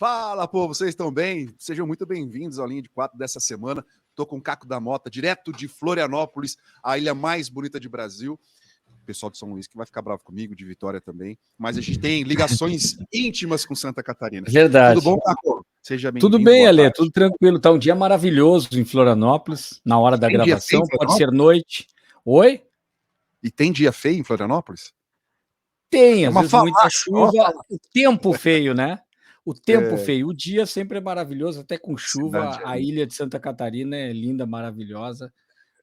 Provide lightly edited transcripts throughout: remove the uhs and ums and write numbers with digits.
Fala, povo, vocês estão bem? Sejam muito bem-vindos ao Linha de 4 dessa semana. Estou com o Caco da Mota, direto de Florianópolis, a ilha mais bonita de Brasil. O pessoal de São Luís que vai ficar bravo comigo, de Vitória também. Mas a gente tem ligações íntimas com Santa Catarina. Verdade. Tudo bom, Caco? Seja bem-vindo. Tudo bem, Ale, tudo tranquilo. Tá um dia maravilhoso em Florianópolis, na hora da gravação, pode ser noite. Oi? E tem dia feio em Florianópolis? Tem, às vezes muita chuva, o tempo feio, né? O tempo feio. O dia sempre é maravilhoso, até com chuva. A ilha de Santa Catarina é linda, maravilhosa,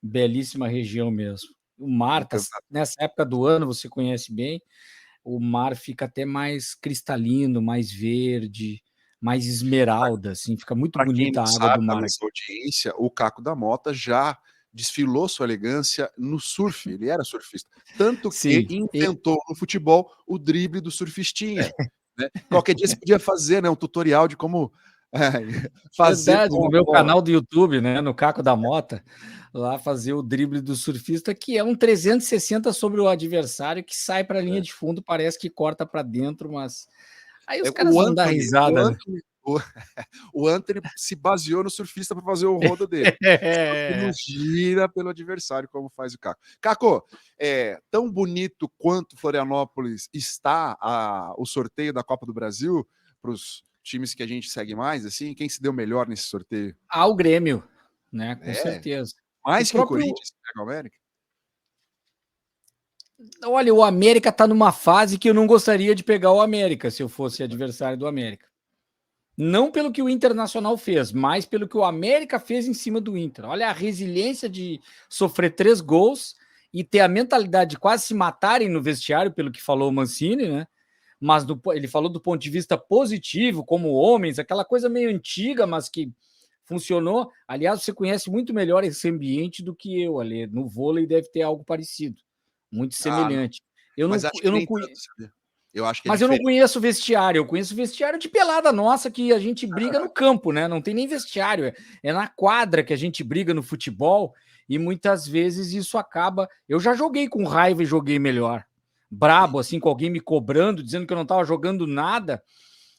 belíssima região mesmo. O mar, nessa época do ano, você conhece bem, o mar fica até mais cristalino, mais verde, mais esmeralda, assim, fica muito bonita a água do mar. Nessa audiência, o Caco da Mota já desfilou sua elegância no surf, ele era surfista, tanto que inventou no futebol o drible do surfistinha. Né? Qualquer dia você podia fazer, né, um tutorial de como fazer. Verdade, no meu canal do YouTube, né, no Caco da Mota, lá fazer o drible do surfista, que é um 360 sobre o adversário que sai para a linha de fundo, parece que corta para dentro, mas aí os caras vão dar risada. O Anthony se baseou no surfista para fazer o rodo dele. Não gira pelo adversário, como faz o Caco. Caco, tão bonito quanto Florianópolis está o sorteio da Copa do Brasil para os times que a gente segue mais, assim, quem se deu melhor nesse sorteio? O Grêmio, né? Com certeza. Mais que o Corinthians, pega o América? Olha, o América está numa fase que eu não gostaria de pegar o América se eu fosse adversário do América. Não pelo que o Internacional fez, mas pelo que o América fez em cima do Inter. Olha a resiliência de sofrer 3 gols e ter a mentalidade de quase se matarem no vestiário, pelo que falou o Mancini, né? Mas ele falou do ponto de vista positivo, como homens, aquela coisa meio antiga, mas que funcionou. Aliás, você conhece muito melhor esse ambiente do que eu, Ale. No vôlei deve ter algo parecido, muito semelhante. Mas acho que nem tanto, sabia? Eu acho que eu não conheço vestiário, eu conheço vestiário de pelada nossa, que a gente briga no campo, né? Não tem nem vestiário, é na quadra que a gente briga no futebol, e muitas vezes isso acaba. Eu já joguei com raiva e joguei melhor. Brabo, assim, com alguém me cobrando, dizendo que eu não estava jogando nada,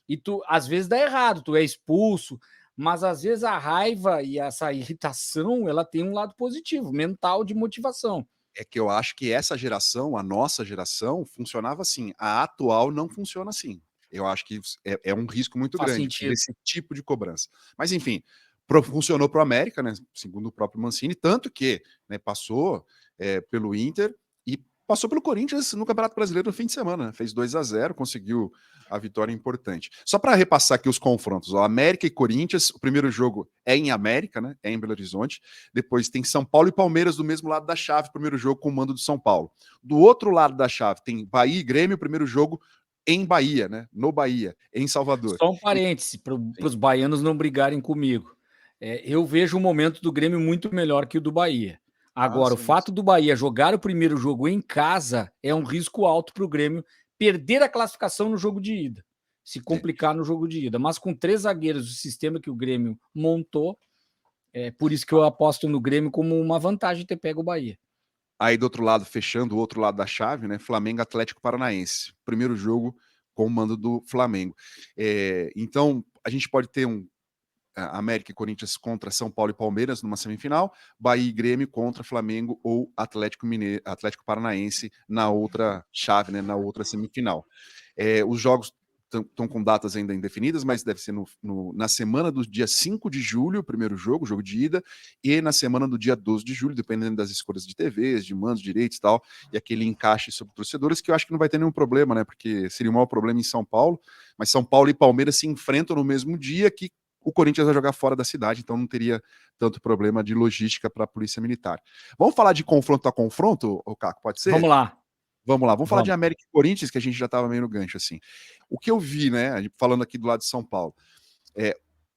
e às vezes dá errado, tu é expulso, mas às vezes a raiva e essa irritação, ela tem um lado positivo, mental, de motivação. É que eu acho que essa geração, a nossa geração, funcionava assim. A atual não funciona assim. Eu acho que é um risco muito grande desse tipo de cobrança. Mas, enfim, funcionou para o América, né, segundo o próprio Mancini, tanto que, né, passou pelo Inter e passou pelo Corinthians no Campeonato Brasileiro no fim de semana. Né, fez 2-0, conseguiu a vitória importante. Só para repassar aqui os confrontos, ó, América e Corinthians, o primeiro jogo é em América, né? É em Belo Horizonte. Depois tem São Paulo e Palmeiras do mesmo lado da chave, primeiro jogo com o mando do São Paulo. Do outro lado da chave tem Bahia e Grêmio, primeiro jogo em Bahia, né? No Bahia, em Salvador. Só um parêntese, para os baianos não brigarem comigo. Eu vejo o momento do Grêmio muito melhor que o do Bahia. Agora, o fato do Bahia jogar o primeiro jogo em casa é um risco alto para o Grêmio perder a classificação no jogo de ida, se complicar no jogo de ida. Mas com 3 zagueiros, o sistema que o Grêmio montou, por isso que eu aposto no Grêmio como uma vantagem ter pego o Bahia. Aí do outro lado, fechando o outro lado da chave, né? Flamengo Atlético Paranaense. Primeiro jogo com o mando do Flamengo. Então, a gente pode ter América e Corinthians contra São Paulo e Palmeiras numa semifinal, Bahia e Grêmio contra Flamengo ou Atlético Paranaense na outra chave, né, na outra semifinal. Os jogos estão com datas ainda indefinidas, mas deve ser na semana do dia 5 de julho, o primeiro jogo de ida, e na semana do dia 12 de julho, dependendo das escolhas de TVs, de mandos, direitos e tal, e aquele encaixe sobre torcedores, que eu acho que não vai ter nenhum problema, né, porque seria um maior problema em São Paulo, mas São Paulo e Palmeiras se enfrentam no mesmo dia que o Corinthians vai jogar fora da cidade, então não teria tanto problema de logística para a Polícia Militar. Vamos falar de confronto a confronto, Caco, pode ser? Vamos lá. Vamos falar de América e Corinthians, que a gente já estava meio no gancho, assim. O que eu vi, né, falando aqui do lado de São Paulo,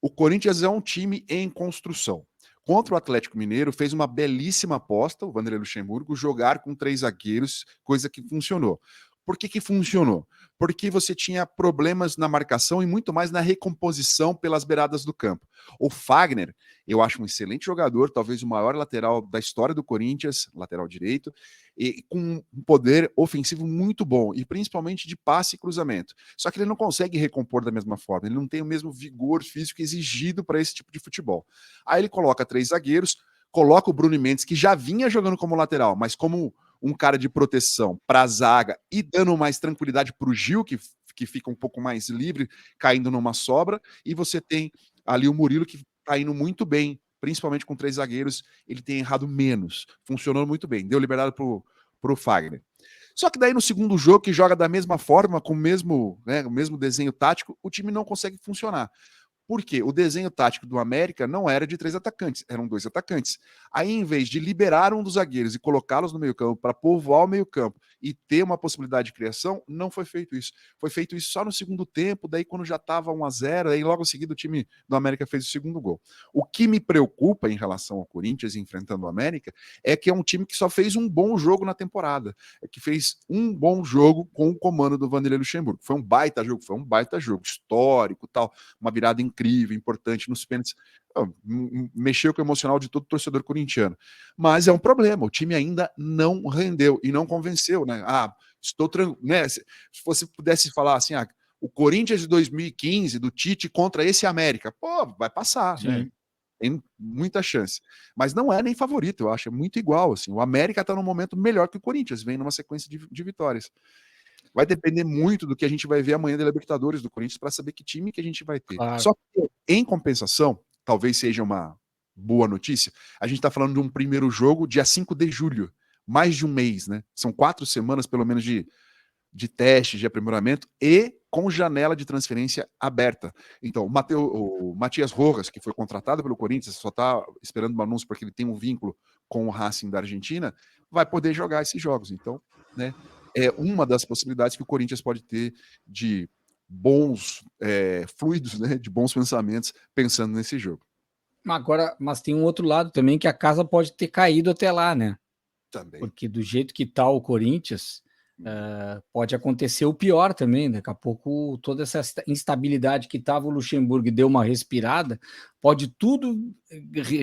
o Corinthians é um time em construção. Contra o Atlético Mineiro, fez uma belíssima aposta, o Vanderlei Luxemburgo, jogar com 3 zagueiros, coisa que funcionou. Por que funcionou? porque você tinha problemas na marcação e muito mais na recomposição pelas beiradas do campo. O Fagner, eu acho um excelente jogador, talvez o maior lateral da história do Corinthians, lateral direito, e com um poder ofensivo muito bom, e principalmente de passe e cruzamento. Só que ele não consegue recompor da mesma forma, ele não tem o mesmo vigor físico exigido para esse tipo de futebol. Aí ele coloca 3 zagueiros, coloca o Bruno Mendes, que já vinha jogando como lateral, mas como um cara de proteção para a zaga e dando mais tranquilidade para o Gil, que fica um pouco mais livre, caindo numa sobra, e você tem ali o Murilo, que está indo muito bem, principalmente com 3 zagueiros, ele tem errado menos, funcionou muito bem, deu liberdade para o Fagner. Só que daí no segundo jogo, que joga da mesma forma, com o mesmo desenho tático, o time não consegue funcionar. Por quê? O desenho tático do América não era de 3 atacantes, eram 2 atacantes. Aí, em vez de liberar um dos zagueiros e colocá-los no meio-campo para povoar o meio-campo e ter uma possibilidade de criação, não foi feito isso. Foi feito isso só no segundo tempo, daí quando já estava 1-0, aí logo em seguida o time do América fez o segundo gol. O que me preocupa em relação ao Corinthians enfrentando o América é que é um time que só fez um bom jogo na temporada, que fez um bom jogo com o comando do Vanderlei Luxemburgo. Foi um baita jogo histórico, tal, uma virada incrível, importante nos pênaltis. Mexeu com o emocional de todo torcedor corintiano. Mas é um problema, o time ainda não rendeu e não convenceu, né? Estou tranquilo, né? Se você pudesse falar assim, o Corinthians de 2015, do Tite contra esse América, pô, vai passar, Sim. né? Tem muita chance. Mas não é nem favorito, eu acho, é muito igual, assim. O América está num momento melhor que o Corinthians, vem numa sequência de vitórias. Vai depender muito do que a gente vai ver amanhã da Libertadores do Corinthians para saber que time que a gente vai ter. Claro. Só que, em compensação, talvez seja uma boa notícia, a gente está falando de um primeiro jogo dia 5 de julho, mais de um mês, né? São 4 semanas, pelo menos, de teste, de aprimoramento e com janela de transferência aberta. Então, o Matias Rojas, que foi contratado pelo Corinthians, só está esperando um anúncio porque ele tem um vínculo com o Racing da Argentina, vai poder jogar esses jogos. Então, né, é uma das possibilidades que o Corinthians pode ter de bons fluidos, né, de bons pensamentos pensando nesse jogo. Agora, mas tem um outro lado também, que a casa pode ter caído até lá, né? Também. Porque do jeito que está o Corinthians, pode acontecer o pior também. Daqui a pouco, toda essa instabilidade que estava o Luxemburgo e deu uma respirada, pode tudo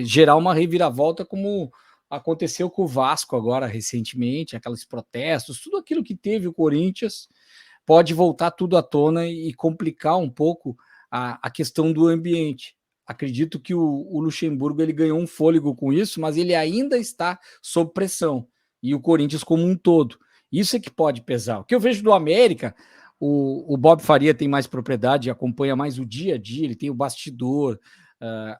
gerar uma reviravolta, como aconteceu com o Vasco agora recentemente, aqueles protestos, tudo aquilo que teve o Corinthians pode voltar tudo à tona e complicar um pouco a questão do ambiente. Acredito que o Luxemburgo ele ganhou um fôlego com isso, mas ele ainda está sob pressão, e o Corinthians como um todo. Isso é que pode pesar. O que eu vejo do América, o Bob Faria tem mais propriedade, acompanha mais o dia a dia, ele tem o bastidor,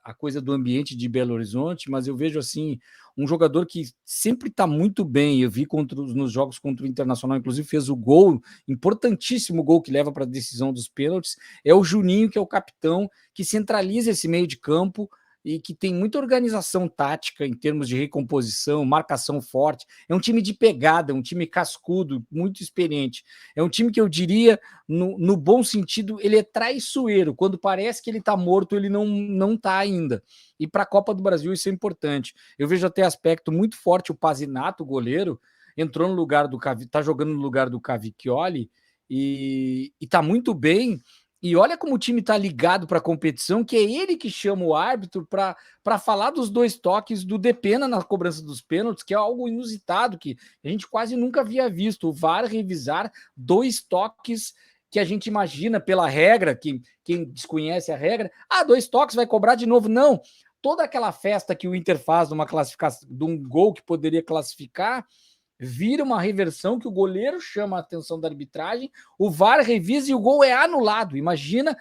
a coisa do ambiente de Belo Horizonte, mas eu vejo assim um jogador que sempre está muito bem. Eu vi nos jogos contra o Internacional, inclusive fez o gol, importantíssimo gol que leva para a decisão dos pênaltis. É o Juninho, que é o capitão, que centraliza esse meio de campo e que tem muita organização tática em termos de recomposição, marcação forte. É um time de pegada, um time cascudo, muito experiente. É um time que eu diria, no bom sentido, ele é traiçoeiro. Quando parece que ele está morto, ele não está ainda. E para a Copa do Brasil isso é importante. Eu vejo até aspecto muito forte. O Pazinato, o goleiro, entrou no lugar do está jogando no lugar do Cavicchioli e está muito bem. E olha como o time está ligado para a competição, que é ele que chama o árbitro para falar dos 2 toques do Depena na cobrança dos pênaltis, que é algo inusitado, que a gente quase nunca havia visto. O VAR revisar 2 toques que a gente imagina pela regra, que quem desconhece a regra, 2 toques, vai cobrar de novo. Não, toda aquela festa que o Inter faz de uma classificação, de um gol que poderia classificar, vira uma reversão que o goleiro chama a atenção da arbitragem, o VAR revisa e o gol é anulado. Imagina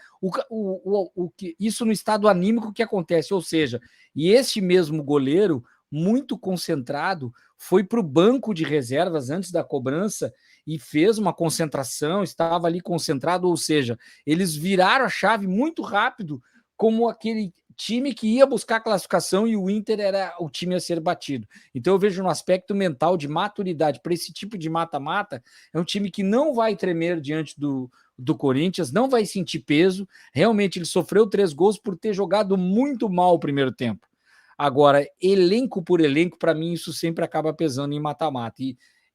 isso no estado anímico que acontece. Ou seja, e este mesmo goleiro, muito concentrado, foi para o banco de reservas antes da cobrança e fez uma concentração, estava ali concentrado, ou seja, eles viraram a chave muito rápido, como aquele time que ia buscar a classificação e o Inter era o time a ser batido. Então eu vejo no aspecto mental de maturidade para esse tipo de mata-mata, é um time que não vai tremer diante do Corinthians, não vai sentir peso. Realmente ele sofreu 3 gols por ter jogado muito mal o primeiro tempo. Agora, elenco por elenco, para mim isso sempre acaba pesando em mata-mata.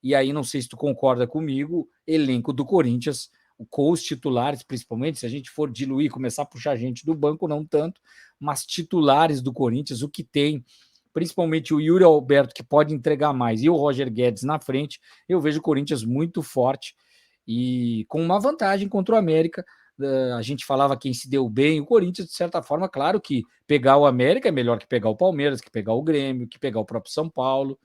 E aí, não sei se tu concorda comigo, elenco do Corinthians com os titulares, principalmente, se a gente for diluir, começar a puxar gente do banco, não tanto, mas titulares do Corinthians, o que tem, principalmente o Yuri Alberto, que pode entregar mais, e o Roger Guedes na frente, eu vejo o Corinthians muito forte e com uma vantagem contra o América. A gente falava quem se deu bem, o Corinthians, de certa forma, claro que pegar o América é melhor que pegar o Palmeiras, que pegar o Grêmio, que pegar o próprio São Paulo,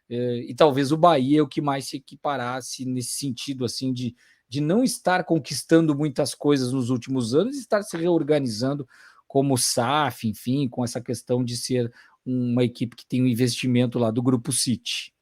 e talvez o Bahia é o que mais se equiparasse nesse sentido, assim, de não estar conquistando muitas coisas nos últimos anos e estar se reorganizando como SAF, enfim, com essa questão de ser uma equipe que tem um investimento lá do Grupo City.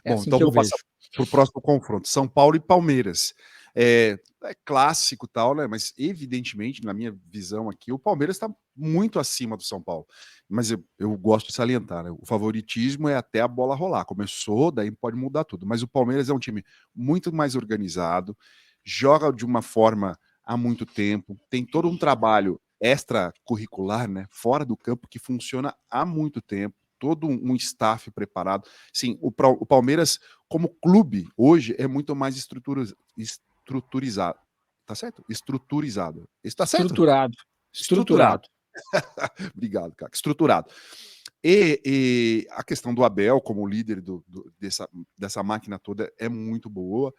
Bom, assim então que eu vou passar para o próximo confronto, São Paulo e Palmeiras. É clássico tal, né? Mas evidentemente, na minha visão aqui, o Palmeiras está muito acima do São Paulo. Mas eu gosto de salientar, né? O favoritismo é até a bola rolar. Começou, daí pode mudar tudo. Mas o Palmeiras é um time muito mais organizado, joga de uma forma há muito tempo, tem todo um trabalho extracurricular, né? Fora do campo que funciona há muito tempo. Todo um staff preparado. Sim, o Palmeiras, como clube, hoje é muito mais estruturizado. Tá certo? Estruturizado. Está certo? Estruturado. Obrigado, cara. Estruturado. E a questão do Abel como líder dessa máquina toda é muito boa.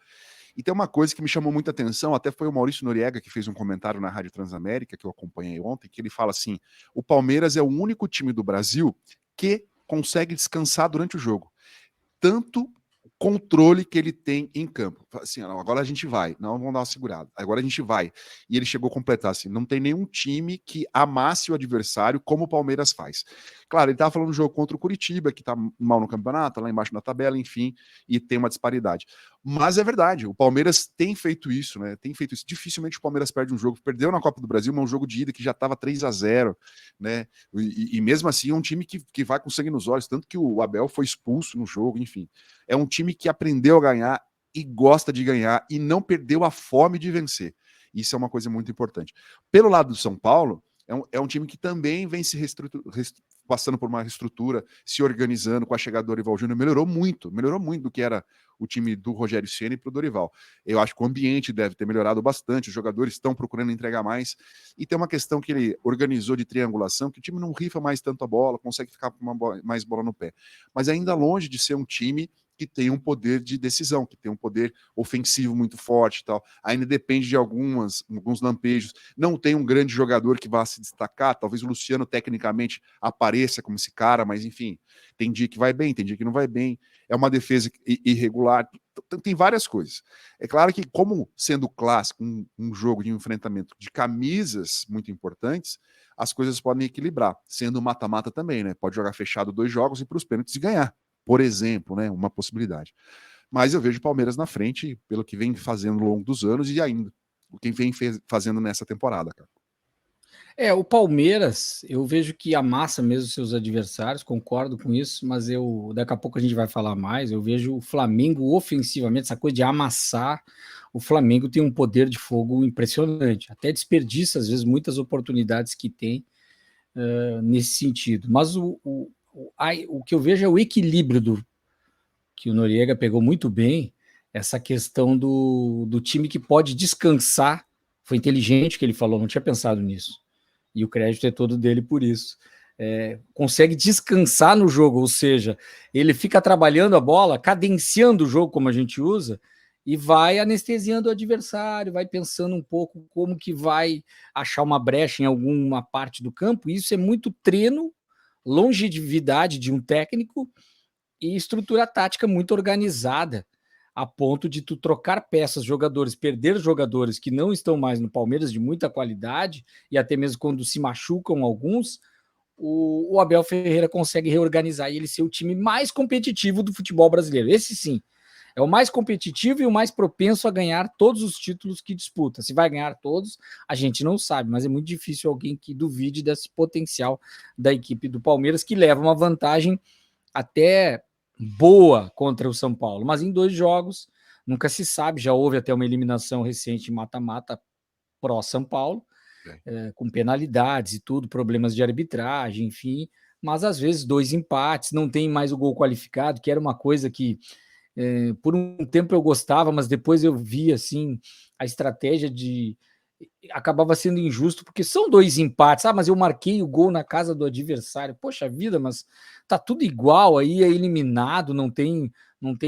E tem uma coisa que me chamou muita atenção, até foi o Maurício Noriega que fez um comentário na Rádio Transamérica, que eu acompanhei ontem, que ele fala assim, o Palmeiras é o único time do Brasil que consegue descansar durante o jogo. Tanto controle que ele tem em campo. Assim, agora a gente vai. Não, vamos dar uma segurada. Agora a gente vai. E ele chegou a completar assim, não tem nenhum time que amasse o adversário como o Palmeiras faz. Claro, ele estava falando do jogo contra o Curitiba, que está mal no campeonato, lá embaixo na tabela, enfim, e tem uma disparidade. Mas é verdade, o Palmeiras tem feito isso, né? Tem feito isso. Dificilmente o Palmeiras perde um jogo. Perdeu na Copa do Brasil, mas um jogo de ida que já estava 3-0, né? E mesmo assim é um time que vai com sangue nos olhos, tanto que o Abel foi expulso no jogo, enfim. É um time que aprendeu a ganhar e gosta de ganhar e não perdeu a fome de vencer. Isso é uma coisa muito importante. Pelo lado do São Paulo, é um time que também vem se passando por uma reestrutura, se organizando com a chegada do Dorival Júnior, melhorou muito do que era o time do Rogério Ceni para o Dorival. Eu acho que o ambiente deve ter melhorado bastante, os jogadores estão procurando entregar mais, e tem uma questão que ele organizou de triangulação, que o time não rifa mais tanto a bola, consegue ficar com mais bola no pé, mas ainda longe de ser um time que tem um poder de decisão, que tem um poder ofensivo muito forte e tal. Ainda depende de alguns lampejos. Não tem um grande jogador que vá se destacar, talvez o Luciano tecnicamente apareça como esse cara, mas enfim, tem dia que vai bem, tem dia que não vai bem. É uma defesa irregular, tem várias coisas. É claro que, como sendo clássico, um jogo de enfrentamento de camisas muito importantes, as coisas podem equilibrar, sendo mata-mata também, né? Pode jogar fechado 2 jogos e para os pênaltis ganhar, por exemplo, né? Uma possibilidade. Mas eu vejo o Palmeiras na frente, pelo que vem fazendo ao longo dos anos e ainda o que vem fazendo nessa temporada, cara. O Palmeiras, eu vejo que amassa mesmo seus adversários, concordo com isso, mas daqui a pouco a gente vai falar mais. Eu vejo o Flamengo ofensivamente, essa coisa de amassar. O Flamengo tem um poder de fogo impressionante, até desperdiça às vezes muitas oportunidades que tem nesse sentido. Mas o que eu vejo é o equilíbrio que o Noriega pegou muito bem, essa questão do time que pode descansar. Foi inteligente que ele falou, não tinha pensado nisso. E o crédito é todo dele por isso. Consegue descansar no jogo, ou seja, ele fica trabalhando a bola, cadenciando o jogo, como a gente usa, e vai anestesiando o adversário, vai pensando um pouco como que vai achar uma brecha em alguma parte do campo. Isso é muito treino, longevidade de um técnico e estrutura tática muito organizada, a ponto de tu trocar peças, jogadores, perder jogadores que não estão mais no Palmeiras de muita qualidade, e até mesmo quando se machucam alguns, o Abel Ferreira consegue reorganizar e ele ser o time mais competitivo do futebol brasileiro. Esse sim, é o mais competitivo e o mais propenso a ganhar todos os títulos que disputa. Se vai ganhar todos, a gente não sabe, mas é muito difícil alguém que duvide desse potencial da equipe do Palmeiras, que leva uma vantagem até boa contra o São Paulo, mas em 2 jogos, nunca se sabe, já houve até uma eliminação recente mata-mata pró-São Paulo, com penalidades e tudo, problemas de arbitragem, enfim, mas às vezes 2 empates, não tem mais o gol qualificado, que era uma coisa que por um tempo eu gostava, mas depois eu vi assim, a estratégia acabava sendo injusto, porque são 2 empates. Mas eu marquei o gol na casa do adversário. Poxa vida, mas tá tudo igual, aí é eliminado, não tem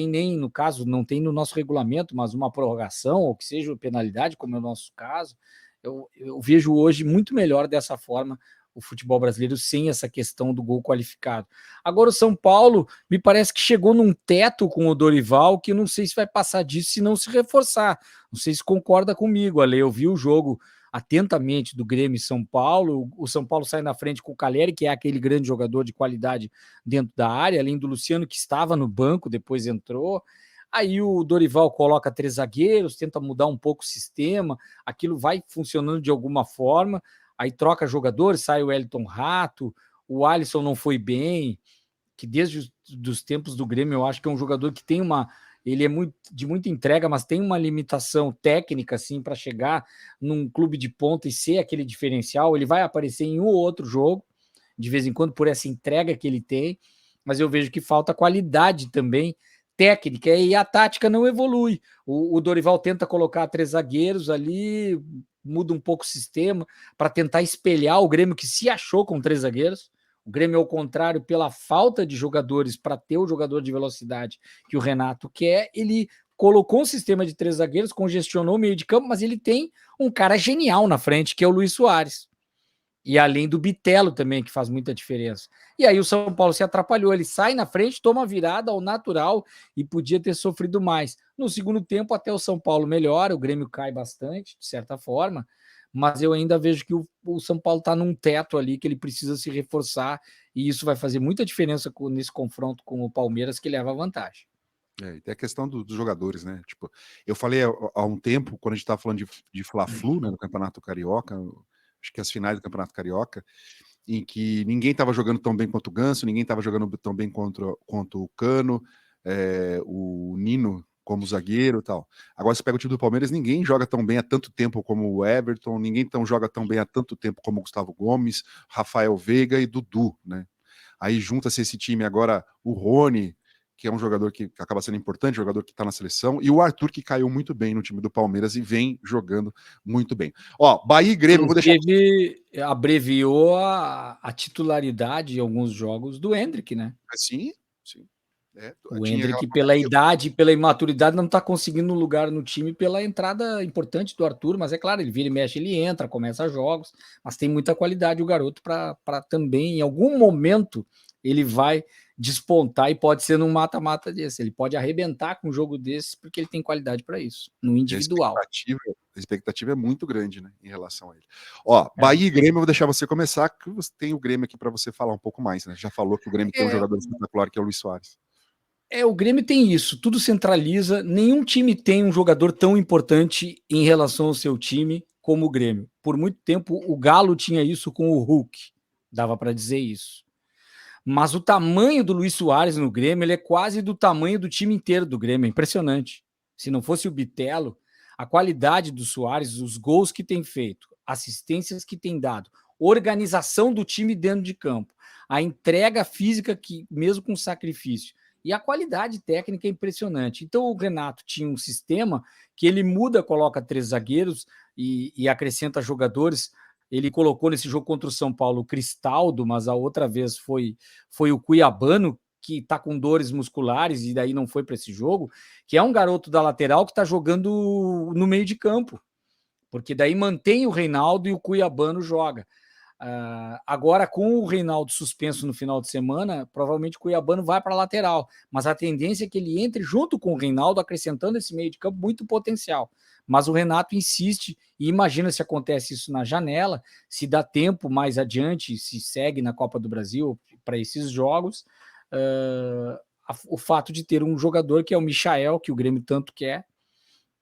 nem, no caso, não tem no nosso regulamento, mas uma prorrogação, ou que seja penalidade, como é o nosso caso. Eu vejo hoje muito melhor dessa forma o futebol brasileiro, sem essa questão do gol qualificado. Agora o São Paulo me parece que chegou num teto com o Dorival, que não sei se vai passar disso se não se reforçar. Não sei se concorda comigo, Ale. Eu vi o jogo atentamente do Grêmio e São Paulo. O São Paulo sai na frente com o Calleri, que é aquele grande jogador de qualidade dentro da área, além do Luciano, que estava no banco, depois entrou. Aí o Dorival coloca 3 zagueiros, tenta mudar um pouco o sistema, aquilo vai funcionando de alguma forma. Aí troca jogadores, sai o Wellington Rato, o Alisson não foi bem, que desde os tempos do Grêmio eu acho que é um jogador que tem ele é de muita entrega, mas tem uma limitação técnica assim para chegar num clube de ponta e ser aquele diferencial. Ele vai aparecer em um ou outro jogo, de vez em quando, por essa entrega que ele tem, mas eu vejo que falta qualidade também técnica, e a tática não evolui. O Dorival tenta colocar 3 zagueiros ali, muda um pouco o sistema para tentar espelhar o Grêmio, que se achou com 3 zagueiros. O Grêmio, ao contrário, pela falta de jogadores para ter o jogador de velocidade que o Renato quer, ele colocou um sistema de 3 zagueiros, congestionou o meio de campo, mas ele tem um cara genial na frente, que é o Luis Soares. E além do Bitelo também, que faz muita diferença. E aí o São Paulo se atrapalhou, ele sai na frente, toma a virada ao natural e podia ter sofrido mais. No segundo tempo, até o São Paulo melhora, o Grêmio cai bastante, de certa forma, mas eu ainda vejo que o São Paulo está num teto ali, que ele precisa se reforçar, e isso vai fazer muita diferença nesse confronto com o Palmeiras, que leva a vantagem. E tem a questão dos jogadores, né? Tipo, eu falei há um tempo, quando a gente estava falando de Fla-Flu, né, no Campeonato Carioca, acho que as finais do Campeonato Carioca, em que ninguém estava jogando tão bem quanto o Ganso, ninguém estava jogando tão bem quanto o Cano, o Nino como zagueiro e tal. Agora você pega o time do Palmeiras, ninguém joga tão bem há tanto tempo como o Everton, ninguém joga tão bem há tanto tempo como o Gustavo Gomes, Rafael Veiga e Dudu, né? Aí junta-se esse time agora, o Rony, que é um jogador que acaba sendo importante, jogador que está na seleção, e o Arthur, que caiu muito bem no time do Palmeiras e vem jogando muito bem. Ó, Bahia e Grêmio, vou deixar... abreviou a titularidade em alguns jogos do Endrick, né? Sim, sim. O Endrick, pela idade e pela imaturidade, não está conseguindo lugar no time pela entrada importante do Arthur, mas é claro, ele vira e mexe, ele entra, começa jogos, mas tem muita qualidade o garoto para também, em algum momento, ele vai despontar e pode ser num mata-mata desse, ele pode arrebentar com um jogo desse, porque ele tem qualidade para isso, no individual. A expectativa é muito grande, né, em relação a ele. Ó, Bahia e Grêmio, eu vou deixar você começar, que você tem o Grêmio aqui para você falar um pouco mais, né? Já falou que o Grêmio tem um jogador espetacular, que é o Luis Soares. O Grêmio tem isso, tudo centraliza, nenhum time tem um jogador tão importante em relação ao seu time como o Grêmio. Por muito tempo, o Galo tinha isso com o Hulk, dava para dizer isso. Mas o tamanho do Luis Soares no Grêmio, ele é quase do tamanho do time inteiro do Grêmio, é impressionante. Se não fosse o Bitelo, a qualidade do Soares, os gols que tem feito, assistências que tem dado, organização do time dentro de campo, a entrega física, que mesmo com sacrifício, e a qualidade técnica é impressionante. Então o Renato tinha um sistema que ele muda, coloca 3 zagueiros e acrescenta jogadores. Ele colocou nesse jogo contra o São Paulo o Cristaldo, mas a outra vez foi o Cuiabano, que está com dores musculares e daí não foi para esse jogo, que é um garoto da lateral que está jogando no meio de campo, porque daí mantém o Reinaldo e o Cuiabano joga. Agora, com o Reinaldo suspenso no final de semana, provavelmente o Cuiabano vai para a lateral, mas a tendência é que ele entre junto com o Reinaldo, acrescentando esse meio de campo muito potencial. Mas o Renato insiste, e imagina se acontece isso na janela, se dá tempo mais adiante, se segue na Copa do Brasil para esses jogos, o fato de ter um jogador que é o Michael, que o Grêmio tanto quer,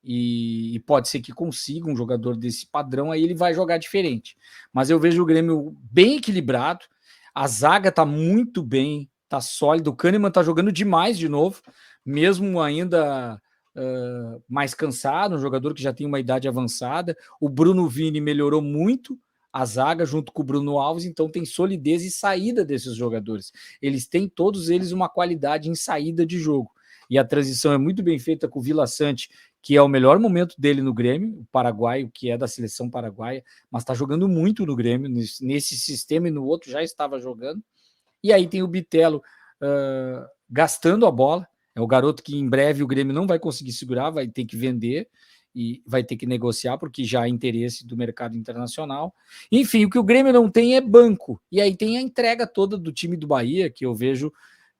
e pode ser que consiga um jogador desse padrão, aí ele vai jogar diferente. Mas eu vejo o Grêmio bem equilibrado, a zaga tá muito bem, tá sólido, o Kahneman tá jogando demais de novo, mesmo ainda mais cansado, um jogador que já tem uma idade avançada. O Bruno Vini melhorou muito a zaga junto com o Bruno Alves, então tem solidez e saída desses jogadores. Eles têm todos eles uma qualidade em saída de jogo. E a transição é muito bem feita com o Vila Sante, que é o melhor momento dele no Grêmio, o paraguaio, que é da seleção paraguaia, mas está jogando muito no Grêmio, nesse sistema e no outro já estava jogando. E aí tem o Bitelo gastando a bola, é o garoto que em breve o Grêmio não vai conseguir segurar, vai ter que vender e vai ter que negociar, porque já há interesse do mercado internacional. Enfim, o que o Grêmio não tem é banco. E aí tem a entrega toda do time do Bahia, que eu vejo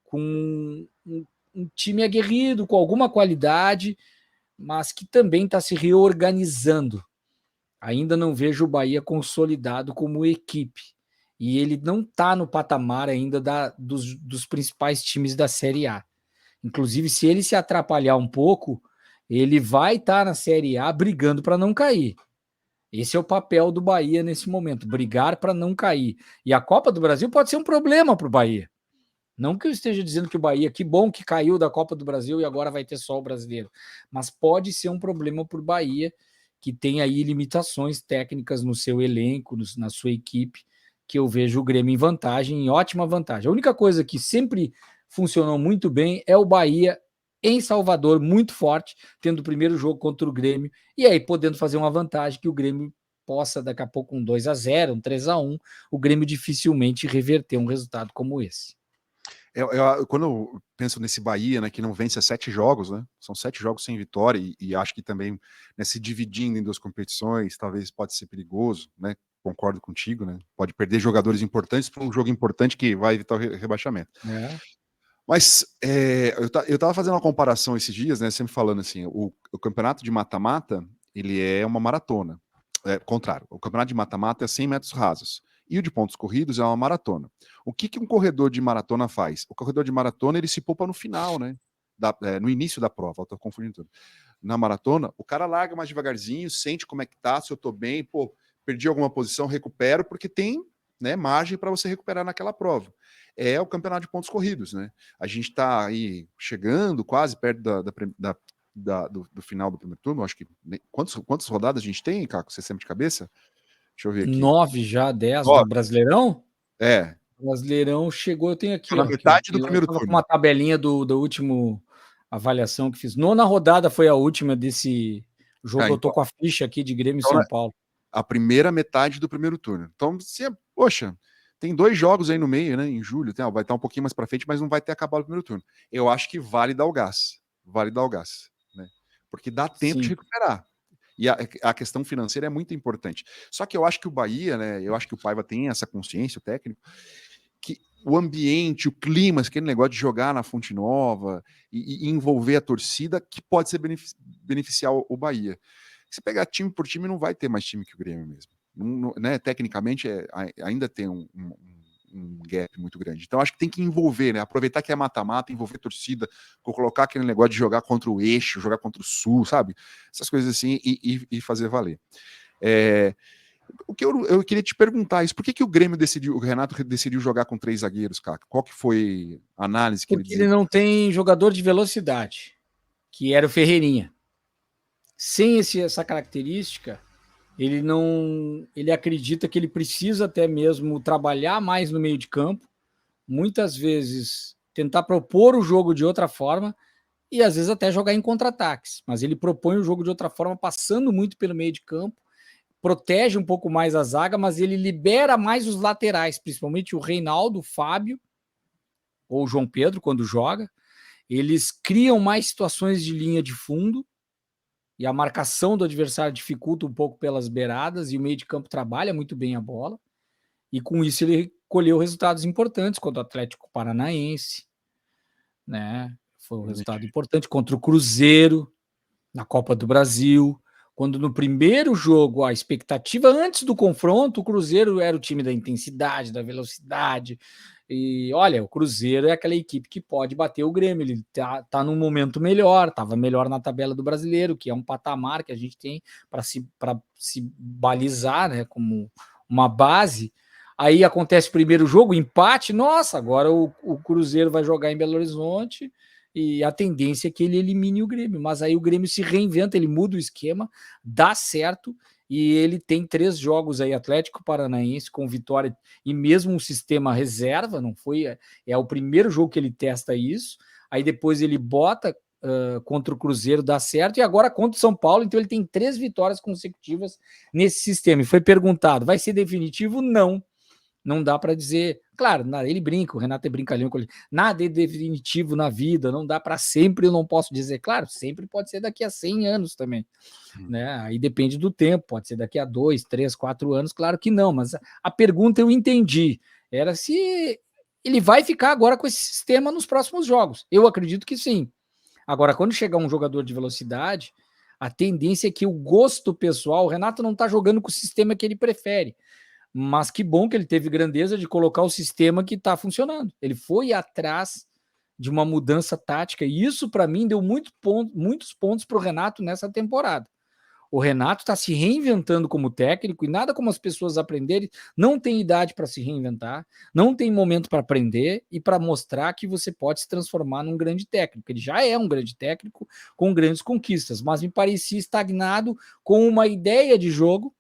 com um time aguerrido, com alguma qualidade, mas que também está se reorganizando. Ainda não vejo o Bahia consolidado como equipe. E ele não está no patamar ainda dos principais times da Série A. Inclusive, se ele se atrapalhar um pouco, ele vai estar na Série A brigando para não cair. Esse é o papel do Bahia nesse momento, brigar para não cair. E a Copa do Brasil pode ser um problema para o Bahia. Não que eu esteja dizendo que o Bahia, que bom que caiu da Copa do Brasil e agora vai ter só o brasileiro, mas pode ser um problema para o Bahia, que tem aí limitações técnicas no seu elenco, na sua equipe, que eu vejo o Grêmio em vantagem, em ótima vantagem. A única coisa que sempre funcionou muito bem é o Bahia em Salvador, muito forte, tendo o primeiro jogo contra o Grêmio, e aí podendo fazer uma vantagem que o Grêmio possa, daqui a pouco, um 2-0, um 3-1, o Grêmio dificilmente reverter um resultado como esse. Quando eu penso nesse Bahia, né, que não vence há 7 jogos, né, são 7 jogos sem vitória, e acho que também, né, se dividindo em 2 competições, talvez pode ser perigoso, né, concordo contigo, né, pode perder jogadores importantes para um jogo importante que vai evitar o rebaixamento. Mas eu tava fazendo uma comparação esses dias, né, sempre falando assim, o campeonato de mata-mata, ele é uma maratona, contrário, o campeonato de mata-mata é 100 metros rasos, e o de pontos corridos é uma maratona. O que um corredor de maratona faz? O corredor de maratona, ele se poupa no final, né? No início da prova, eu tô confundindo tudo. Na maratona, o cara larga mais devagarzinho, sente como é que tá, se eu tô bem, pô, perdi alguma posição, recupero, porque tem, né, margem para você recuperar naquela prova. É o campeonato de pontos corridos, né? A gente tá aí chegando quase perto do final do primeiro turno, acho que... Quantas rodadas a gente tem, Caco? Você sempre de cabeça? Deixa eu ver aqui. 9 já, 10 9. do Brasileirão? É. O Brasileirão chegou, eu tenho aqui, Tá na ó. metade do Eu primeiro tava com turno. uma tabelinha do último avaliação que fiz. 9ª rodada foi a última desse jogo. Eu tô Então, com a ficha aqui de Grêmio e então, São Paulo. a primeira metade do primeiro turno. Então, poxa, tem 2 jogos aí no meio, né? Em julho, vai estar um pouquinho mais para frente, mas não vai ter acabado o primeiro turno. Eu acho que vale dar o gás. Vale dar o gás, né? Porque dá tempo de recuperar. E a questão financeira é muito importante. Só que eu acho que o Bahia, né? Eu acho que o Paiva tem essa consciência, o técnico, que o ambiente, o clima, aquele negócio de jogar na Fonte Nova e envolver a torcida, que pode ser beneficiar o Bahia. Se pegar time por time, não vai ter mais time que o Grêmio mesmo. Né? Tecnicamente, ainda tem um gap muito grande. Então, acho que tem que envolver, né? Aproveitar que é mata-mata, envolver torcida, colocar aquele negócio de jogar contra o Eixo, jogar contra o Sul, sabe? Essas coisas assim, e fazer valer. O que eu queria te perguntar isso, por que o Grêmio decidiu, o Renato decidiu jogar com 3 zagueiros, cara? Qual que foi a análise que ele Porque dizia? ele não tem jogador de velocidade, que era o Ferreirinha. Sem essa característica, ele acredita que ele precisa até mesmo trabalhar mais no meio de campo, muitas vezes tentar propor o jogo de outra forma e às vezes até jogar em contra-ataques, mas ele propõe o jogo de outra forma, passando muito pelo meio de campo, protege um pouco mais a zaga, mas ele libera mais os laterais, principalmente o Reinaldo, o Fábio ou o João Pedro quando joga. Eles criam mais situações de linha de fundo e a marcação do adversário dificulta um pouco pelas beiradas e o meio de campo trabalha muito bem a bola. E com isso ele colheu resultados importantes contra o Atlético Paranaense, né? Foi um resultado importante contra o Cruzeiro na Copa do Brasil, quando no primeiro jogo a expectativa antes do confronto, o Cruzeiro era o time da intensidade, da velocidade. E olha, o Cruzeiro é aquela equipe que pode bater o Grêmio, ele tá num momento melhor, estava melhor na tabela do Brasileiro, que é um patamar que a gente tem para se balizar, né, como uma base. Aí acontece o primeiro jogo, empate, nossa, agora o Cruzeiro vai jogar em Belo Horizonte e a tendência é que ele elimine o Grêmio, mas aí o Grêmio se reinventa, ele muda o esquema, dá certo, e ele tem 3 jogos aí, Atlético Paranaense com vitória e mesmo um sistema reserva, não foi, é o primeiro jogo que ele testa isso, aí depois ele bota contra o Cruzeiro dá certo, e agora contra o São Paulo, então ele tem 3 vitórias consecutivas nesse sistema. E foi perguntado, vai ser definitivo? Não. Não dá para dizer. Claro, ele brinca, o Renato é brincalhão com ele. Nada é definitivo na vida, não dá para sempre, eu não posso dizer. Claro, sempre pode ser daqui a 100 anos também. Né? Aí depende do tempo, pode ser daqui a 2, 3, 4 anos, claro que não, mas a pergunta eu entendi. Era se ele vai ficar agora com esse sistema nos próximos jogos. Eu acredito que sim. Agora, quando chegar um jogador de velocidade, a tendência é que o gosto pessoal, o Renato não está jogando com o sistema que ele prefere. Mas que bom que ele teve grandeza de colocar o sistema que está funcionando. Ele foi atrás de uma mudança tática, e isso, para mim, deu muitos pontos para o Renato nessa temporada. O Renato está se reinventando como técnico, e nada como as pessoas aprenderem. Não tem idade para se reinventar, não tem momento para aprender e para mostrar que você pode se transformar num grande técnico. Ele já é um grande técnico com grandes conquistas, mas me parecia estagnado com uma ideia de jogo,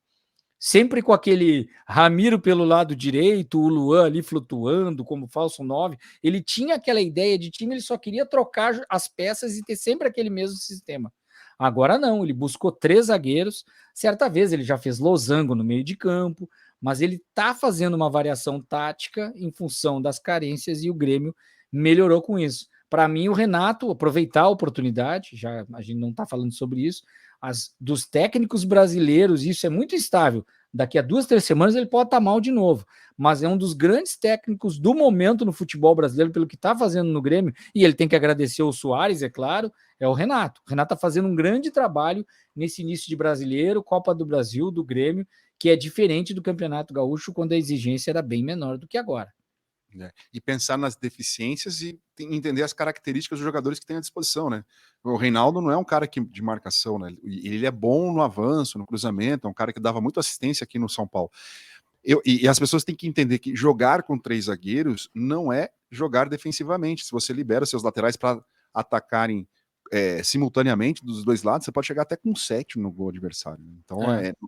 sempre com aquele Ramiro pelo lado direito, o Luan ali flutuando como falso 9. Ele tinha aquela ideia de time, ele só queria trocar as peças e ter sempre aquele mesmo sistema. Agora não, ele buscou 3 zagueiros. Certa vez ele já fez losango no meio de campo, mas ele está fazendo uma variação tática em função das carências, e o Grêmio melhorou com isso. Para mim, o Renato aproveitar a oportunidade, já a gente não está falando sobre isso, dos técnicos brasileiros, isso é muito instável. Daqui a 2, 3 semanas ele pode estar mal de novo, mas é um dos grandes técnicos do momento no futebol brasileiro, pelo que está fazendo no Grêmio, e ele tem que agradecer o Soares, é claro, é o Renato. O Renato está fazendo um grande trabalho nesse início de brasileiro, Copa do Brasil, do Grêmio, que é diferente do Campeonato Gaúcho, quando a exigência era bem menor do que agora. E pensar nas deficiências e entender as características dos jogadores que tem à disposição, né? O Reinaldo não é um cara de marcação, né? Ele é bom no avanço, no cruzamento, é um cara que dava muita assistência aqui no São Paulo. E as pessoas têm que entender que jogar com 3 zagueiros não é jogar defensivamente. Se você libera seus laterais para atacarem simultaneamente dos 2 lados, você pode chegar até com 7 no gol adversário. Então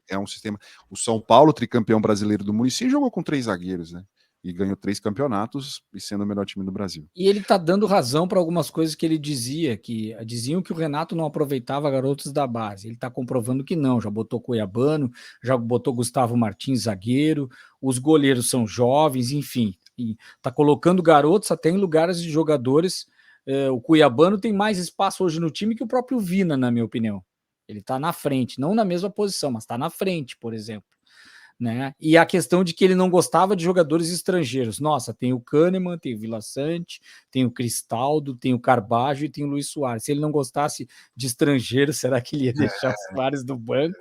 é um sistema. O São Paulo, tricampeão brasileiro do Muricy, jogou com 3 zagueiros, né? E ganhou 3 campeonatos e sendo o melhor time do Brasil. E ele tá dando razão para algumas coisas que ele dizia, que diziam que o Renato não aproveitava garotos da base. Ele está comprovando que não, já botou Cuiabano, já botou Gustavo Martins, zagueiro, os goleiros são jovens, enfim. E tá colocando garotos até em lugares de jogadores. O Cuiabano tem mais espaço hoje no time que o próprio Vina, na minha opinião. Ele está na frente, não na mesma posição, mas está na frente, por exemplo. Né? E a questão de que ele não gostava de jogadores estrangeiros. Nossa, tem o Kahneman, tem o Vila Sante, tem o Cristaldo, tem o Carbajo e tem o Luiz Soares. Se ele não gostasse de estrangeiro, será que ele ia deixar os Soares do banco?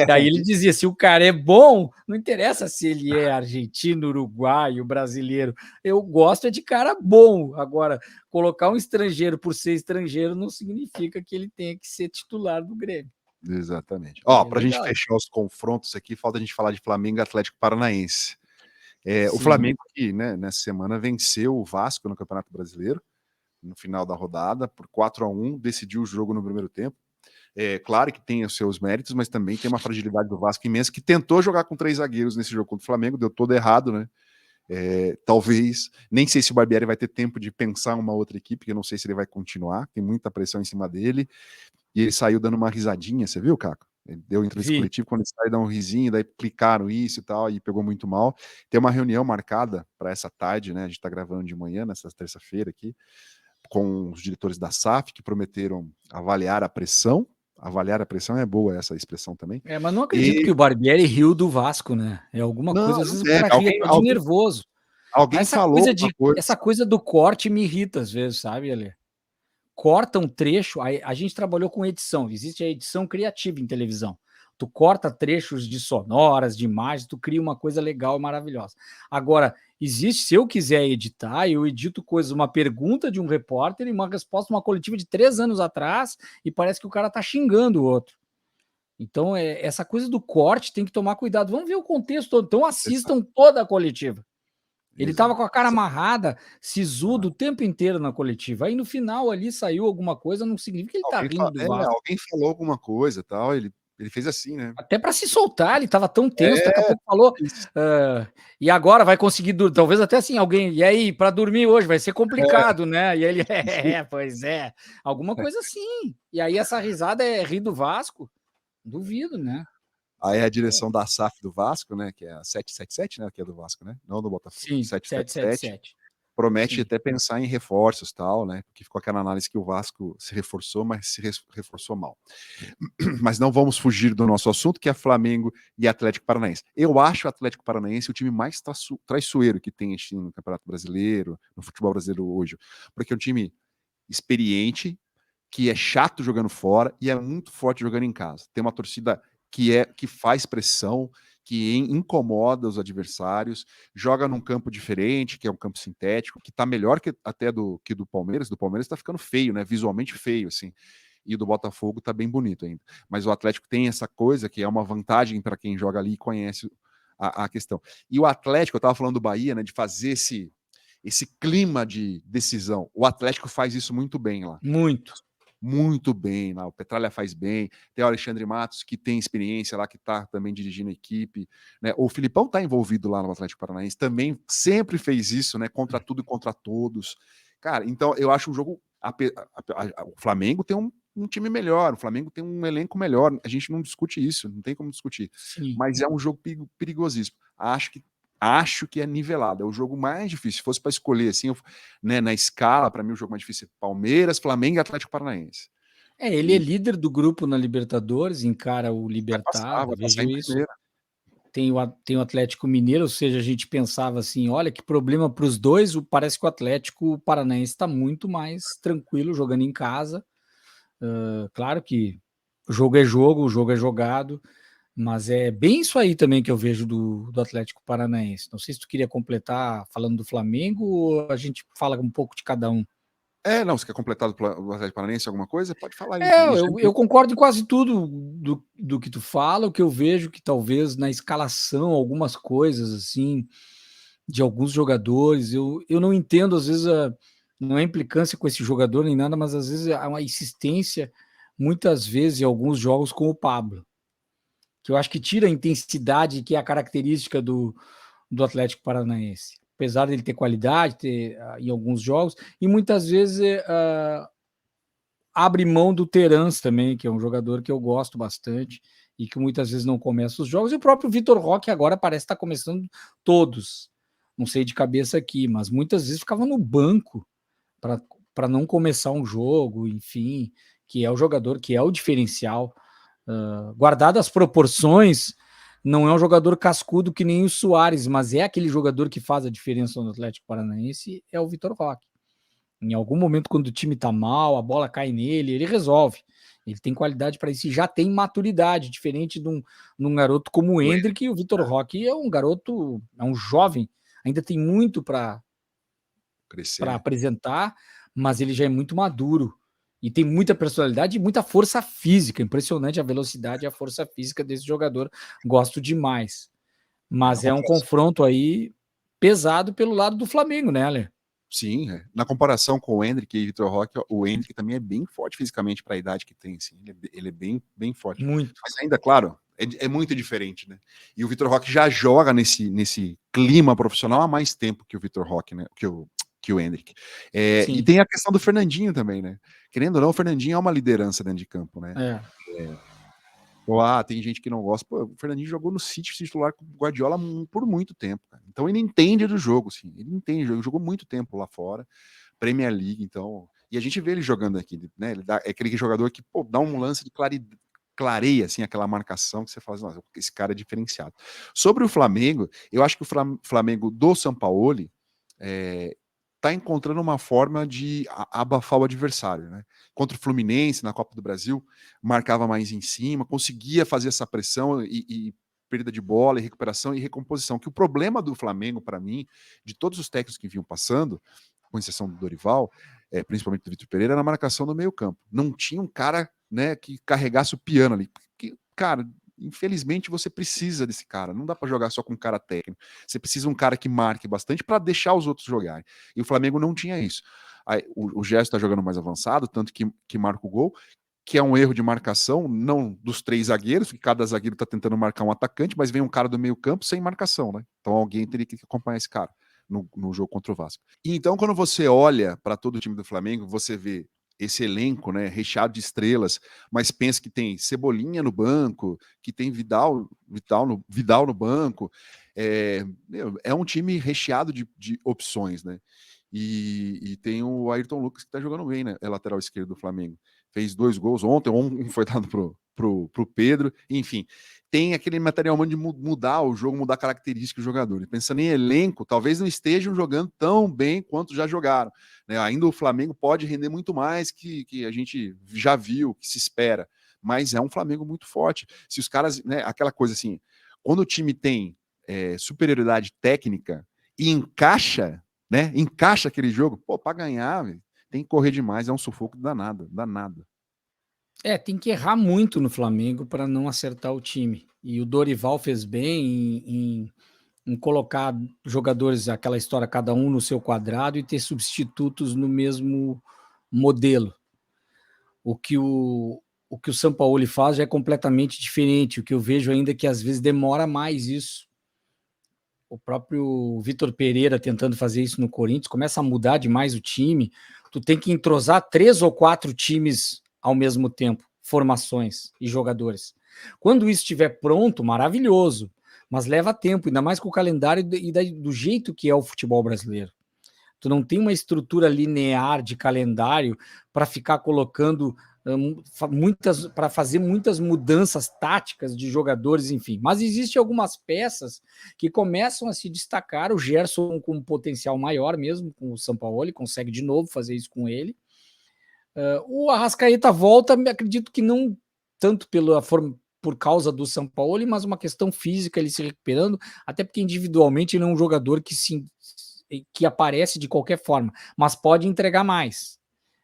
Daí ele dizia, se o cara é bom, não interessa se ele é argentino, uruguaio, brasileiro, eu gosto de cara bom. Agora, colocar um estrangeiro por ser estrangeiro não significa que ele tenha que ser titular do Grêmio. Exatamente. Ó, para a gente fechar os confrontos aqui, falta a gente falar de Flamengo e Atlético Paranaense. O Flamengo aqui, né, nessa semana venceu o Vasco no Campeonato Brasileiro, no final da rodada, por 4-1, decidiu o jogo no primeiro tempo. Claro que tem os seus méritos, mas também tem uma fragilidade do Vasco imensa, que tentou jogar com 3 zagueiros nesse jogo contra o Flamengo, deu todo errado, né? Talvez, nem sei se o Barbieri vai ter tempo de pensar uma outra equipe, que eu não sei se ele vai continuar, tem muita pressão em cima dele. E ele saiu dando uma risadinha, você viu, Caco? Ele deu entrevista coletiva, quando ele sai, dá um risinho, daí clicaram isso e tal, e pegou muito mal. Tem uma reunião marcada para essa tarde, né? A gente está gravando de manhã, nessa terça-feira aqui, com os diretores da SAF, que prometeram avaliar a pressão. Avaliar a pressão é boa essa expressão também. Mas não acredito que o Barbieri riu do Vasco, né? É alguma coisa, às vezes o cara ria de nervoso. Alguém falou essa coisa do corte me irrita às vezes, sabe, Ale? Corta um trecho, a gente trabalhou com edição, existe a edição criativa em televisão. Tu corta trechos de sonoras, de imagens, tu cria uma coisa legal e maravilhosa. Agora, se eu quiser editar, eu edito coisas, uma pergunta de um repórter e uma resposta, uma coletiva de 3 anos atrás, e parece que o cara tá xingando o outro. Então, essa coisa do corte tem que tomar cuidado. Vamos ver o contexto todo. Então, assistam toda a coletiva. Ele estava com a cara amarrada, sisudo o tempo inteiro na coletiva. Aí no final ali saiu alguma coisa, não significa que ele está rindo do Vasco. Alguém falou alguma coisa, tal, ele Ele fez assim, né? Até para se soltar, ele estava tão tenso, daqui a É, pouco falou, isso. e agora vai conseguir dormir, talvez até assim, alguém, e aí, para dormir hoje vai ser complicado, né? E ele, pois é, alguma coisa assim. E aí essa risada é rir do Vasco? Duvido, né? Aí a direção da SAF do Vasco, né, que é a 777, né, que é do Vasco, né? Não do Botafogo, Sim, 777. 777. Promete Sim. até pensar em reforços, tal, né? Porque ficou aquela análise que o Vasco se reforçou, mas se reforçou mal. Mas não vamos fugir do nosso assunto, que é Flamengo e Atlético Paranaense. Eu acho o Atlético Paranaense o time mais traiçoeiro que tem no Campeonato Brasileiro, no futebol brasileiro hoje. Porque é um time experiente, que é chato jogando fora e é muito forte jogando em casa. Tem uma torcida que faz pressão, que incomoda os adversários, joga num campo diferente, que é um campo sintético, que tá melhor que até do Palmeiras. Do Palmeiras tá ficando feio, né? Visualmente feio, assim. E o do Botafogo tá bem bonito ainda. Mas o Atlético tem essa coisa que é uma vantagem para quem joga ali e conhece a questão. E o Atlético, eu tava falando do Bahia, né? De fazer esse clima de decisão. O Atlético faz isso muito bem lá. Muito bem lá. O Petralha faz bem. Tem o Alexandre Matos, que tem experiência lá, que está também dirigindo a equipe. Né? O Filipão está envolvido lá no Atlético Paranaense, também sempre fez isso, né? Contra tudo e contra todos. Cara, então eu acho um jogo. O Flamengo tem um time melhor, o Flamengo tem um elenco melhor. A gente não discute isso, não tem como discutir. Sim. Mas é um jogo perigosíssimo. Acho que é nivelado. É o jogo mais difícil. Se fosse para escolher, assim, né, na escala, para mim, o jogo mais difícil é Palmeiras, Flamengo e Atlético Paranaense. Ele é líder do grupo na Libertadores, encara o Libertad, Vai passar vejo em isso. primeira. Tem o Atlético Mineiro, ou seja, a gente pensava assim, olha que problema para os dois, parece que o Atlético Paranaense está muito mais tranquilo jogando em casa. Claro que o jogo é jogo, o jogo é jogado, mas é bem isso aí também que eu vejo do Atlético Paranaense. Não sei se tu queria completar falando do Flamengo ou a gente fala um pouco de cada um. Não, você quer completar do Atlético Paranaense alguma coisa? Pode falar aí. Eu concordo em quase tudo do que tu fala, o que eu vejo que talvez na escalação, algumas coisas assim, de alguns jogadores, eu não entendo, às vezes, não é implicância com esse jogador nem nada, mas às vezes há uma insistência, muitas vezes, em alguns jogos com o Pablo, que eu acho que tira a intensidade que é a característica do Atlético Paranaense. Apesar dele ter qualidade em alguns jogos, e muitas vezes abre mão do Terans também, que é um jogador que eu gosto bastante e que muitas vezes não começa os jogos. E o próprio Vitor Roque agora parece estar começando todos. Não sei de cabeça aqui, mas muitas vezes ficava no banco para não começar um jogo, enfim, que é o jogador, que é o diferencial. Guardado as proporções, não é um jogador cascudo que nem o Soares, mas é aquele jogador que faz a diferença no Atlético Paranaense, é o Vitor Roque. Em algum momento, quando o time tá mal, a bola cai nele, ele resolve. Ele tem qualidade para isso e já tem maturidade, diferente de um garoto como o Endrick. E o Vitor Roque é um garoto, é um jovem, ainda tem muito para apresentar, mas ele já é muito maduro e tem muita personalidade e muita força física. Impressionante a velocidade e a força física desse jogador. Gosto demais. Mas é um confronto aí pesado pelo lado do Flamengo, né, Ale? Sim, na comparação com o Endrick e o Vitor Roque, o Endrick também é bem forte fisicamente para a idade que tem, assim. Ele é bem, bem forte. Muito. Mas ainda, claro, é muito diferente, né? E o Vitor Roque já joga nesse clima profissional há mais tempo que o Vitor Roque, né? Que o Endrick. E tem a questão do Fernandinho também, né? Querendo ou não, o Fernandinho é uma liderança dentro de campo, né? Tem gente que não gosta. Pô, o Fernandinho jogou no City titular com o Guardiola por muito tempo, cara. Então ele entende do jogo, assim. Ele entende, ele jogou muito tempo lá fora, Premier League, então. E a gente vê ele jogando aqui, né? É aquele jogador que, pô, dá um lance de clareia, assim, aquela marcação que você faz, nossa, esse cara é diferenciado. Sobre o Flamengo, eu acho que o Flamengo do Sampaoli tá encontrando uma forma de abafar o adversário, né? Contra o Fluminense, na Copa do Brasil, marcava mais em cima, conseguia fazer essa pressão e perda de bola, e recuperação e recomposição. Que o problema do Flamengo, para mim, de todos os técnicos que vinham passando, com exceção do Dorival, principalmente do Vitor Pereira, era a marcação no meio campo. Não tinha um cara, né, que carregasse o piano ali. Porque, cara, infelizmente você precisa desse cara. Não dá para jogar só com um cara técnico. Você precisa de um cara que marque bastante para deixar os outros jogarem. E o Flamengo não tinha isso. Aí, o Gerson está jogando mais avançado, tanto que marca o gol, que é um erro de marcação, não dos 3 zagueiros, que cada zagueiro está tentando marcar um atacante, mas vem um cara do meio campo sem marcação, né? Então alguém teria que acompanhar esse cara no jogo contra o Vasco. E então, quando você olha para todo o time do Flamengo, você vê esse elenco, né, recheado de estrelas, mas pensa que tem Cebolinha no banco, que tem Vidal no banco. É um time recheado de opções, né? E tem o Ayrton Lucas, que está jogando bem, né? É lateral esquerdo do Flamengo. Fez 2 gols ontem, um foi dado pro Pedro. Enfim, tem aquele material humano de mudar o jogo, mudar a característica do jogador. Pensando em elenco, talvez não estejam jogando tão bem quanto já jogaram, né? Ainda o Flamengo pode render muito mais que a gente já viu, que se espera. Mas é um Flamengo muito forte. Se os caras, né, aquela coisa assim, quando o time tem superioridade técnica e encaixa, né? Encaixa aquele jogo, pô, para ganhar, véio, tem que correr demais, é um sufoco danado. Tem que errar muito no Flamengo para não acertar o time. E o Dorival fez bem em colocar jogadores, aquela história, cada um no seu quadrado e ter substitutos no mesmo modelo. O que o Sampaoli faz já é completamente diferente. O que eu vejo ainda é que às vezes demora mais isso. O próprio Vitor Pereira tentando fazer isso no Corinthians, começa a mudar demais o time. Tu tem que entrosar 3 ou 4 times ao mesmo tempo, formações e jogadores. Quando isso estiver pronto, maravilhoso, mas leva tempo, ainda mais com o calendário e do jeito que é o futebol brasileiro. Tu não tem uma estrutura linear de calendário para ficar colocando para fazer muitas mudanças táticas de jogadores, enfim. Mas existem algumas peças que começam a se destacar. O Gerson com um potencial maior mesmo, com o Sampaoli, consegue de novo fazer isso com ele. O Arrascaeta volta, acredito que não tanto por causa do Sampaoli, mas uma questão física, ele se recuperando, até porque individualmente ele é um jogador que aparece de qualquer forma, mas pode entregar mais.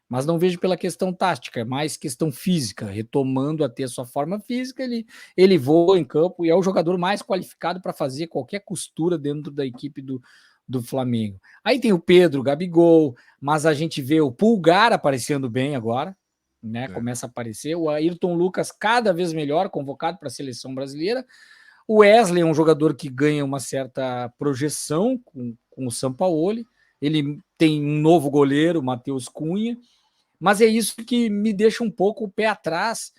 Mas não vejo pela questão tática, é mais questão física, retomando a ter sua forma física, ele voa em campo e é o jogador mais qualificado para fazer qualquer costura dentro da equipe do Flamengo. Aí tem o Pedro, o Gabigol, mas a gente vê o Pulgar aparecendo bem agora, né? Começa a aparecer, o Ayrton Lucas cada vez melhor, convocado para a seleção brasileira. O Wesley é um jogador que ganha uma certa projeção com o Sampaoli. Ele tem um novo goleiro, o Matheus Cunha, mas é isso que me deixa um pouco o pé atrás,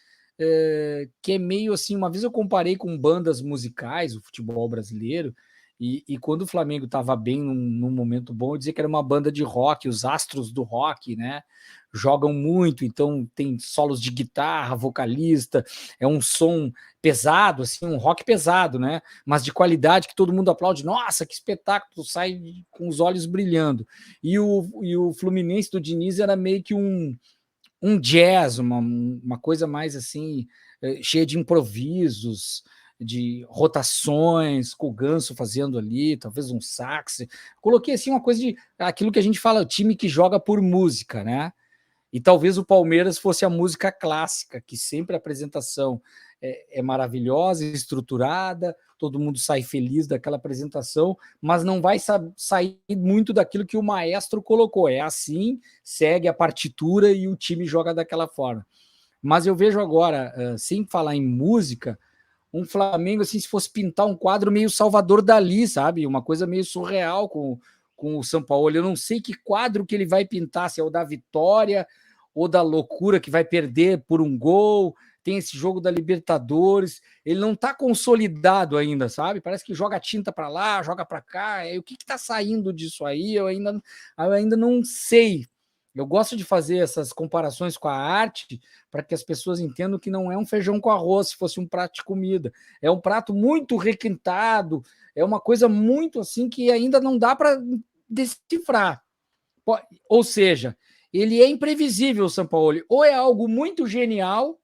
que é meio assim, uma vez eu comparei com bandas musicais, o futebol brasileiro, e quando o Flamengo estava bem num momento bom, eu dizia que era uma banda de rock, os astros do rock, né? Jogam muito, então tem solos de guitarra, vocalista, é um som pesado, assim, um rock pesado, né? Mas de qualidade que todo mundo aplaude. Nossa, que espetáculo, sai com os olhos brilhando. E o Fluminense do Diniz era meio que um jazz, uma coisa mais assim, cheia de improvisos, de rotações, com o Ganso fazendo ali, talvez um sax. Coloquei assim uma coisa de aquilo que a gente fala, o time que joga por música, né? E talvez o Palmeiras fosse a música clássica, que sempre a apresentação é maravilhosa, estruturada, todo mundo sai feliz daquela apresentação, mas não vai sair muito daquilo que o maestro colocou. É assim, segue a partitura e o time joga daquela forma. Mas eu vejo agora, sem falar em música, um Flamengo, assim, se fosse pintar um quadro meio Salvador Dalí, sabe? Uma coisa meio surreal com o Sampaoli. Eu não sei que quadro que ele vai pintar, se é o da vitória ou da loucura que vai perder por um gol. Tem esse jogo da Libertadores. Ele não está consolidado ainda, sabe? Parece que joga tinta para lá, joga para cá. O que está saindo disso aí? Eu ainda não sei. Eu gosto de fazer essas comparações com a arte para que as pessoas entendam que não é um feijão com arroz, se fosse um prato de comida. É um prato muito requintado, é uma coisa muito assim que ainda não dá para decifrar. Ou seja, ele é imprevisível, o Sampaoli. Ou é algo muito genial,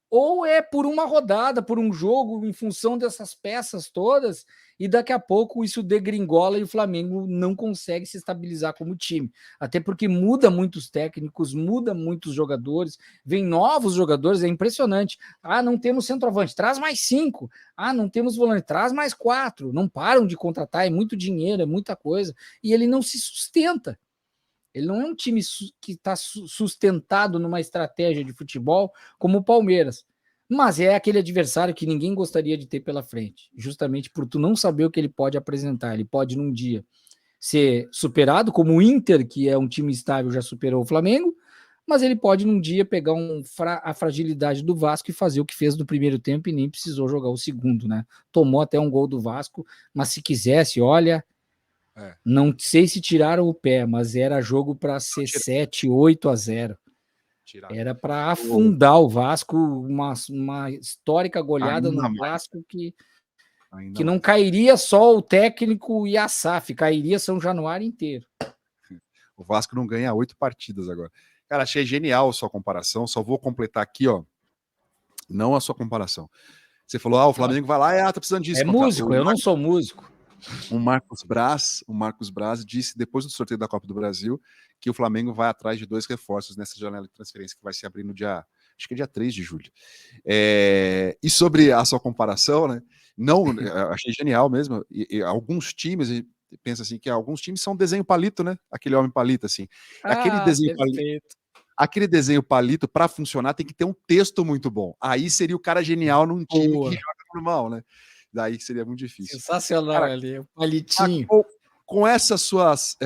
ou é por uma rodada, por um jogo, em função dessas peças todas, e daqui a pouco isso degringola e o Flamengo não consegue se estabilizar como time. Até porque muda muitos técnicos, muda muitos jogadores, vem novos jogadores, é impressionante. Ah, não temos centroavante, traz mais 5. Ah, não temos volante, traz mais 4. Não param de contratar, é muito dinheiro, é muita coisa, e ele não se sustenta. Ele não é um time que está sustentado numa estratégia de futebol como o Palmeiras. Mas é aquele adversário que ninguém gostaria de ter pela frente, justamente por tu não saber o que ele pode apresentar. Ele pode, num dia, ser superado, como o Inter, que é um time estável, já superou o Flamengo, mas ele pode, num dia, pegar a fragilidade do Vasco e fazer o que fez no primeiro tempo e nem precisou jogar o segundo, né? Tomou até um gol do Vasco, mas se quisesse, olha, não sei se tiraram o pé, mas era jogo para ser 7-8-0. Era para afundar o Vasco, uma histórica goleada no clássico que não cairia só o técnico e a SAF, cairia São Januário inteiro. O Vasco não ganha 8 partidas agora. Cara, achei genial a sua comparação, só vou completar aqui, ó, não a sua comparação. Você falou, o Flamengo vai lá, tá precisando disso. É músico, eu não sou músico. O Marcos Braz disse, depois do sorteio da Copa do Brasil, que o Flamengo vai atrás de 2 reforços nessa janela de transferência que vai se abrir no dia, acho que é dia 3 de julho. E sobre a sua comparação, né? Não, achei genial mesmo. E alguns times, pensa assim, que alguns times são desenho palito, né? Aquele homem palito, assim. Aquele desenho palito. Aquele desenho palito, para funcionar, tem que ter um texto muito bom. Aí seria o cara genial num time que joga normal, né? Daí seria muito difícil. Sensacional, cara, ali, o palitinho. Com essas suas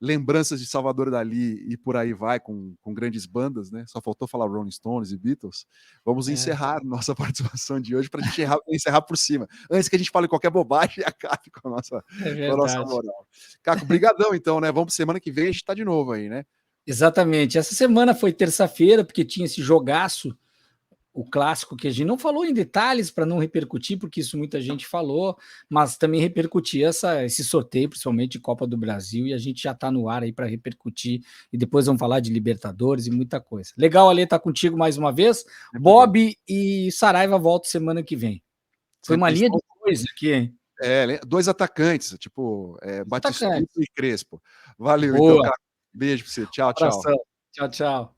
lembranças de Salvador Dali e por aí vai, com grandes bandas, né? Só faltou falar Rolling Stones e Beatles. Vamos encerrar nossa participação de hoje para a gente encerrar por cima. Antes que a gente fale qualquer bobagem e acabe com a nossa moral. Caco, brigadão então, né? Vamos semana que vem, a gente tá de novo aí, né? Exatamente. Essa semana foi terça-feira, porque tinha esse jogaço, o clássico, que a gente não falou em detalhes para não repercutir, porque isso muita gente falou, mas também repercutir esse sorteio, principalmente de Copa do Brasil, e a gente já está no ar aí para repercutir, e depois vamos falar de Libertadores e muita coisa. Legal, Ale, estar contigo mais uma vez. Bob e Saraiva voltam semana que vem. Foi uma linha de coisa aqui, hein? 2 atacantes, tipo, Batistuta e Crespo. Valeu, Boa. então, cara. Beijo pra você. Tchau, tchau. Tchau, tchau.